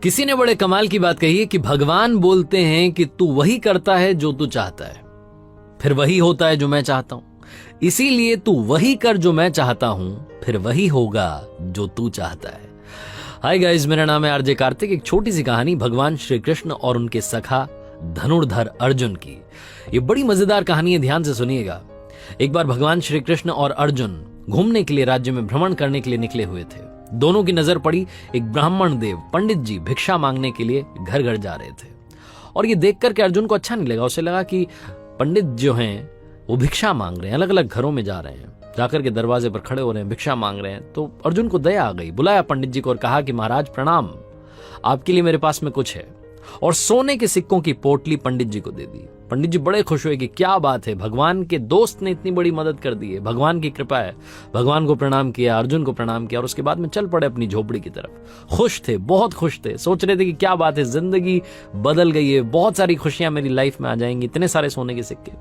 किसी ने बड़े कमाल की बात कही है कि भगवान बोलते हैं कि तू वही करता है जो तू चाहता है, फिर वही होता है जो मैं चाहता हूं। इसीलिए तू वही कर जो मैं चाहता हूं, फिर वही होगा जो तू चाहता है। हाय गाइस, मेरा नाम है आरजे कार्तिक। एक छोटी सी कहानी भगवान श्री कृष्ण और उनके सखा धनुर्धर अर्जुन की। ये बड़ी मजेदार कहानी है, ध्यान से सुनिएगा। एक बार भगवान श्री कृष्ण और अर्जुन घूमने के लिए राज्य में भ्रमण करने के लिए निकले हुए थे। दोनों की नजर पड़ी एक ब्राह्मण देव पंडित जी भिक्षा मांगने के लिए घर घर जा रहे थे। और ये देख करके अर्जुन को अच्छा नहीं लगा। उसे लगा कि पंडित जो हैं वो भिक्षा मांग रहे हैं, अलग अलग घरों में जा रहे हैं, जाकर के दरवाजे पर खड़े हो रहे हैं, भिक्षा मांग रहे हैं। तो अर्जुन को दया आ गई, बुलाया पंडित जी को और कहा कि महाराज प्रणाम, आपके लिए मेरे पास में कुछ है। और सोने के सिक्कों की पोटली पंडित जी को दे दी। पंडित जी बड़े खुश हुए कि क्या बात है, भगवान के दोस्त ने इतनी बड़ी मदद कर दी है, भगवान की कृपा है। भगवान को प्रणाम किया, अर्जुन को प्रणाम किया और उसके बाद में चल पड़े अपनी झोपड़ी की तरफ। खुश थे, बहुत खुश थे, सोच रहे थे कि क्या बात है, जिंदगी बदल गई है, बहुत सारी खुशियां मेरी लाइफ में आ जाएंगी, इतने सारे सोने के सिक्के।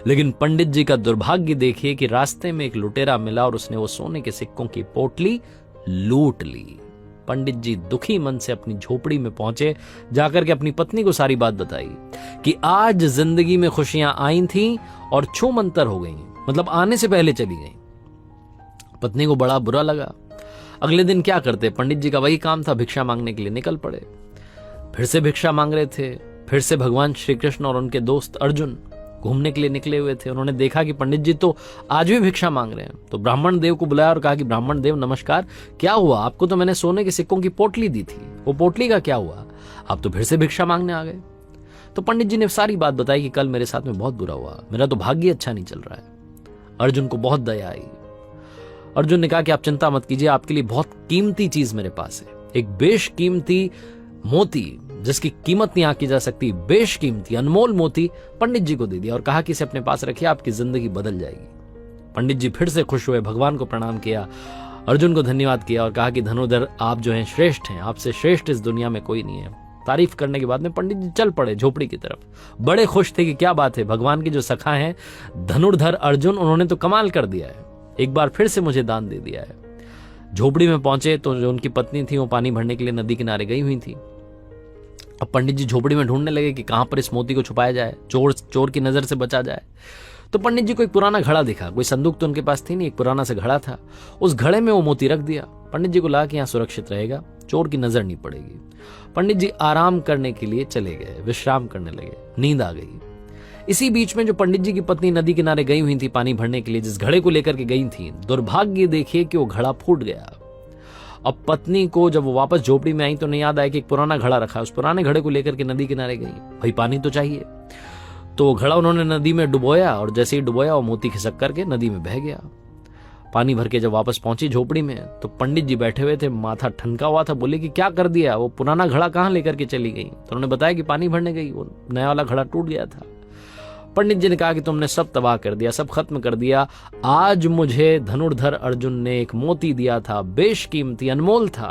लेकिन पंडित जी का दुर्भाग्य देखिए कि रास्ते में एक लुटेरा मिला और उसने वो सोने के सिक्कों की पोटली लूट ली। पंडित जी दुखी मन से अपनी झोपड़ी में पहुंचे, जाकर के अपनी पत्नी को सारी बात बताई कि आज जिंदगी में खुशियां आई थीं और छूमंतर हो गई, मतलब आने से पहले चली गई। पत्नी को बड़ा बुरा लगा। अगले दिन क्या करते, पंडित जी का वही काम था, भिक्षा मांगने के लिए निकल पड़े। फिर से भिक्षा मांग रहे थे। फिर से भगवान श्री कृष्ण और उनके दोस्त अर्जुन घूमने के लिए निकले हुए थे। उन्होंने देखा कि पंडित जी तो आज भी भिक्षा मांग रहे हैं। तो ब्राह्मण देव को बुलाया और कहा कि ब्राह्मण देव नमस्कार, क्या हुआ, आपको तो मैंने सोने के सिक्कों की पोटली दी थी, वो पोटली का क्या हुआ, आप तो फिर से भिक्षा मांगने आ गए। तो पंडित जी ने सारी बात बताई कि कल मेरे साथ में बहुत बुरा हुआ, मेरा तो भाग्य अच्छा नहीं चल रहा है। अर्जुन को बहुत दया आई। अर्जुन ने कहा कि आप चिंता मत कीजिए, आपके लिए बहुत कीमती चीज मेरे पास है, एक बेशकीमती मोती जिसकी कीमत नहीं आंकी जा सकती, बेशकीमती अनमोल मोती पंडित जी को दे दिया और कहा कि इसे अपने पास रखिए, आपकी जिंदगी बदल जाएगी। पंडित जी फिर से खुश हुए, भगवान को प्रणाम किया, अर्जुन को धन्यवाद किया और कहा कि धनुर्धर आप जो हैं श्रेष्ठ हैं, आपसे श्रेष्ठ इस दुनिया में कोई नहीं है। तारीफ करने के बाद में पंडित जी चल पड़े झोपड़ी की तरफ। बड़े खुश थे कि क्या बात है, भगवान के जो सखा हैं धनुर्धर अर्जुन, उन्होंने तो कमाल कर दिया है, एक बार फिर से मुझे दान दे दिया है। झोपड़ी में पहुंचे तो जो उनकी पत्नी थी वो पानी भरने के लिए नदी किनारे गई हुई थी। अब पंडित जी झोपड़ी में ढूंढने लगे कि कहां पर इस मोती को छुपाया जाए, चोर की नजर से बचा जाए। तो पंडित जी को एक पुराना घड़ा दिखा, कोई संदूक तो उनके पास थी नहीं, एक पुराना सा घड़ा था, उस घड़े में वो मोती रख दिया। पंडित जी को लगा कि यहां सुरक्षित रहेगा, चोर की नजर नहीं पड़ेगी। पंडित जी आराम करने के लिए चले गए, विश्राम करने लगे, नींद आ गई। इसी बीच में जो पंडित जी की पत्नी नदी किनारे गई हुई थी पानी भरने के लिए, जिस घड़े को लेकर के गई थी, दुर्भाग्य देखिए कि वो घड़ा फूट गया। अब पत्नी को जब वो वापस झोपड़ी में आई तो नहीं याद आया कि एक पुराना घड़ा रखा, उस पुराने घड़े को लेकर के नदी किनारे गई, भाई पानी तो चाहिए। तो घड़ा उन्होंने नदी में डुबोया और जैसे ही डुबोया वो मोती खिसक करके नदी में बह गया। पानी भर के जब वापस पहुंची झोपड़ी में तो पंडित जी बैठे हुए थे, माथा ठनका हुआ था। बोले कि क्या कर दिया, वो पुराना घड़ा कहाँ लेकर के चली गई? तो उन्होंने बताया कि पानी भरने गई, वो नया वाला घड़ा टूट गया था। पंडित जी ने कहा कि तुमने सब तबाह कर दिया, सब खत्म कर दिया। आज मुझे धनुर्धर अर्जुन ने एक मोती दिया था, बेशकीमती अनमोल था,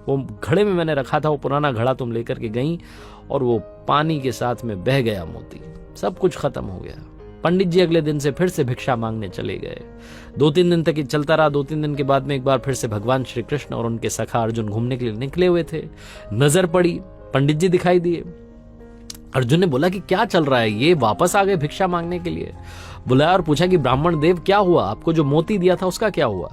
वो घड़े में मैंने रखा था, वो पुराना घड़ा तुम लेकर के गई और वो पानी के साथ में बह गया मोती, सब कुछ खत्म हो गया। पंडित जी अगले दिन से फिर से भिक्षा मांगने चले गए। 2-3 दिन तक ये चलता रहा। 2-3 दिन के बाद में एक बार फिर से भगवान श्री कृष्ण और उनके सखा अर्जुन घूमने के लिए निकले हुए थे। नजर पड़ी, पंडित जी दिखाई दिए। अर्जुन ने बोला कि क्या चल रहा है, ये वापस आ गए भिक्षा मांगने के लिए। बुलाया और पूछा कि ब्राह्मण देव क्या हुआ, आपको जो मोती दिया था उसका क्या हुआ?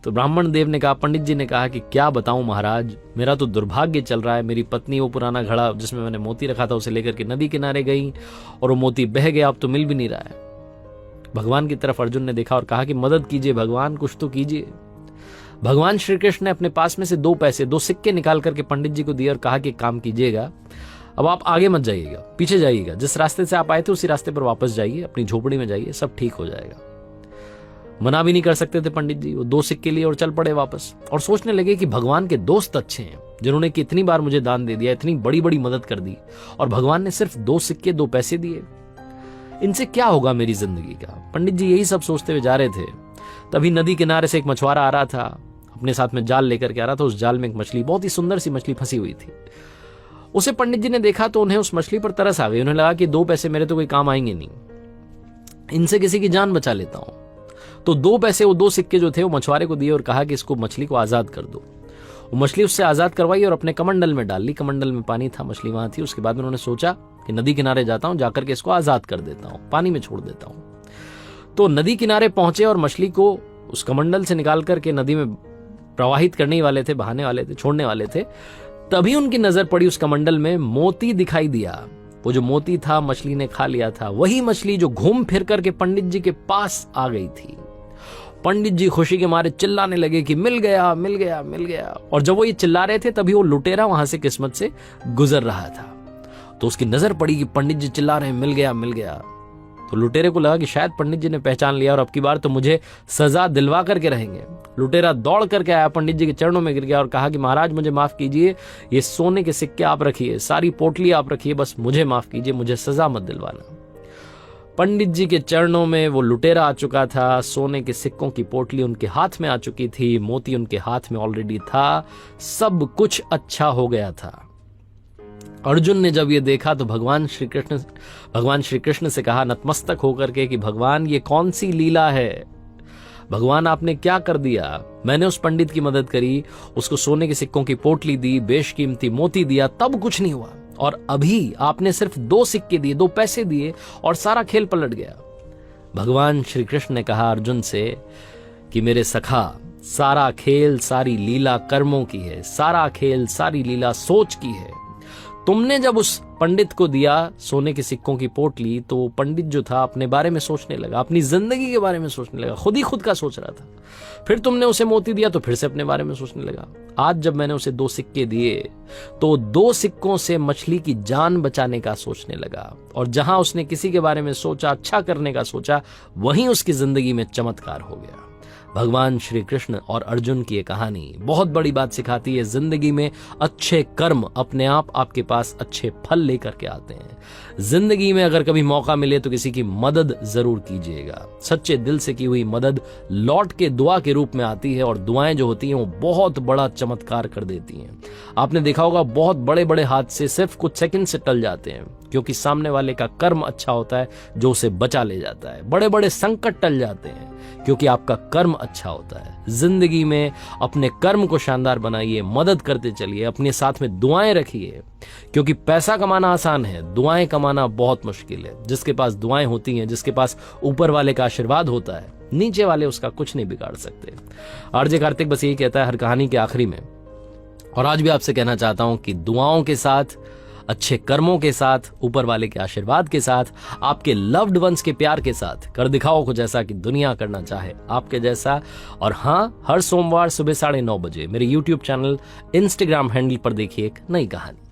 तो ब्राह्मण देव ने कहा, पंडित जी ने कहा कि क्या बताऊं महाराज, मेरा तो दुर्भाग्य चल रहा है। मेरी पत्नी वो पुराना घड़ा जिसमें मैंने मोती रखा था उसे लेकर के नदी किनारे गई और वो मोती बह गया, अब तो मिल भी नहीं रहा है। भगवान की तरफ अर्जुन ने देखा और कहा कि मदद कीजिए भगवान, कुछ तो कीजिए। भगवान श्री कृष्ण ने अपने पास में से 2 पैसे 2 सिक्के निकाल करके पंडित जी को दिए और कहा कि काम कीजिएगा, अब आप आगे मत जाइएगा, पीछे जाइएगा, जिस रास्ते से आप आए थे उसी रास्ते पर वापस जाइए, अपनी झोपड़ी में जाइए, सब ठीक हो जाएगा। मना भी नहीं कर सकते थे पंडित जी। वो 2 सिक्के लिए और चल पड़े वापस और सोचने लगे कि भगवान के दोस्त अच्छे हैं, जिन्होंने कि इतनी बार मुझे दान दे दिया, इतनी बड़ी बड़ी मदद कर दी, और भगवान ने सिर्फ 2 सिक्के 2 पैसे दिए, इनसे क्या होगा मेरी जिंदगी का। पंडित जी यही सब सोचते हुए जा रहे थे। तभी नदी किनारे से एक मछुआरा आ रहा था, अपने साथ में जाल लेकर के आ रहा था। उस जाल में एक मछली, बहुत ही सुंदर सी मछली फंसी हुई थी। उसे पंडित जी ने देखा तो उन्हें उस मछली पर तरस आ गई। उन्हें लगा कि 2 पैसे मेरे तो कोई काम आएंगे नहीं, इनसे किसी की जान बचा लेता हूं। तो 2 पैसे, वो 2 सिक्के जो थे वो मछुआरे को दिए और कहा कि इसको, मछली को आजाद कर दो। वो मछली उससे आजाद करवाई और अपने कमंडल में डाल ली। कमंडल में पानी था, मछली वहां थी। उसके बाद में उन्होंने सोचा कि नदी किनारे जाता हूं, जाकर के इसको आजाद कर देता हूं, पानी में छोड़ देता हूं। तो नदी किनारे पहुंचे और मछली को उस कमंडल से निकाल करके नदी में प्रवाहित करने वाले थे, बहाने वाले थे, छोड़ने वाले थे। तभी उनकी नजर पड़ी उस कमंडल में, मोती दिखाई दिया। वो जो मोती था मछली ने खा लिया था, वही मछली जो घूम फिर करके पंडित जी के पास आ गई थी। पंडित जी खुशी के मारे चिल्लाने लगे कि मिल गया, मिल गया, मिल गया। और जब वो ये चिल्ला रहे थे तभी वो लुटेरा वहां से किस्मत से गुजर रहा था। तो उसकी नजर पड़ी कि पंडित जी चिल्ला रहे हैं मिल गया, मिल गया। तो लुटेरे को लगा कि शायद पंडित जी ने पहचान लिया और अब की बार तो मुझे सजा दिलवा करके रहेंगे। लुटेरा दौड़ करके आया, पंडित जी के चरणों में गिर गया और कहा कि महाराज मुझे माफ कीजिए, ये सोने के सिक्के आप रखिए, सारी पोटली आप रखिए, बस मुझे माफ कीजिए, मुझे सजा मत दिलवाना। पंडित जी के चरणों में वो लुटेरा आ चुका था, सोने के सिक्कों की पोटली उनके हाथ में आ चुकी थी, मोती उनके हाथ में ऑलरेडी था, सब कुछ अच्छा हो गया था। अर्जुन ने जब ये देखा तो भगवान श्री कृष्ण से कहा नतमस्तक होकर के कि भगवान ये कौन सी लीला है, भगवान आपने क्या कर दिया। मैंने उस पंडित की मदद करी, उसको सोने के सिक्कों की पोटली दी, बेशकीमती मोती दिया, तब कुछ नहीं हुआ। और अभी आपने सिर्फ 2 सिक्के दिए, 2 पैसे दिए और सारा खेल पलट गया। भगवान श्री कृष्ण ने कहा अर्जुन से कि मेरे सखा, सारा खेल सारी लीला कर्मों की है, सारा खेल सारी लीला सोच की है। तुमने जब उस पंडित को दिया सोने के सिक्कों की पोटली, तो पंडित जो था अपने बारे में सोचने लगा, अपनी जिंदगी के बारे में सोचने लगा, खुद ही खुद का सोच रहा था। फिर तुमने उसे मोती दिया तो फिर से अपने बारे में सोचने लगा। आज जब मैंने उसे 2 सिक्के दिए तो 2 सिक्कों से मछली की जान बचाने का सोचने लगा। और जहां उसने किसी के बारे में सोचा, अच्छा करने का सोचा, वहीं उसकी जिंदगी में चमत्कार हो गया। भगवान श्री कृष्ण और अर्जुन की ये कहानी बहुत बड़ी बात सिखाती है। जिंदगी में अच्छे कर्म अपने आप आपके पास अच्छे फल लेकर के आते हैं। जिंदगी में अगर कभी मौका मिले तो किसी की मदद जरूर कीजिएगा। सच्चे दिल से की हुई मदद लौट के दुआ के रूप में आती है और दुआएं जो होती हैं वो बहुत बड़ा चमत्कार कर देती हैं। आपने देखा होगा बहुत बड़े बड़े हादसे सिर्फ कुछ सेकंड से टल जाते हैं क्योंकि सामने वाले का कर्म अच्छा होता है जो उसे बचा ले जाता है। बड़े बड़े संकट टल जाते हैं क्योंकि आपका कर्म अच्छा होता है। जिंदगी में अपने कर्म को शानदार बनाइए, मदद करते चलिए, अपने साथ में दुआएं रखिए क्योंकि पैसा कमाना आसान है, दुआएं कमाना बहुत मुश्किल है। जिसके पास दुआएं होती हैं, जिसके पास ऊपर वाले का आशीर्वाद होता है, नीचे वाले उसका कुछ नहीं बिगाड़ सकते। आरजे कार्तिक बस यही कहता है हर कहानी के आखिरी में, और आज भी आपसे कहना चाहता हूं कि दुआओं के साथ, अच्छे कर्मों के साथ, ऊपर वाले के आशीर्वाद के साथ, आपके लव्ड वंस के प्यार के साथ कर दिखाओ कुछ ऐसा कि दुनिया करना चाहे आपके जैसा। और हाँ, हर सोमवार सुबह 9:30 बजे मेरे YouTube चैनल, Instagram हैंडल पर देखिए एक नई कहानी।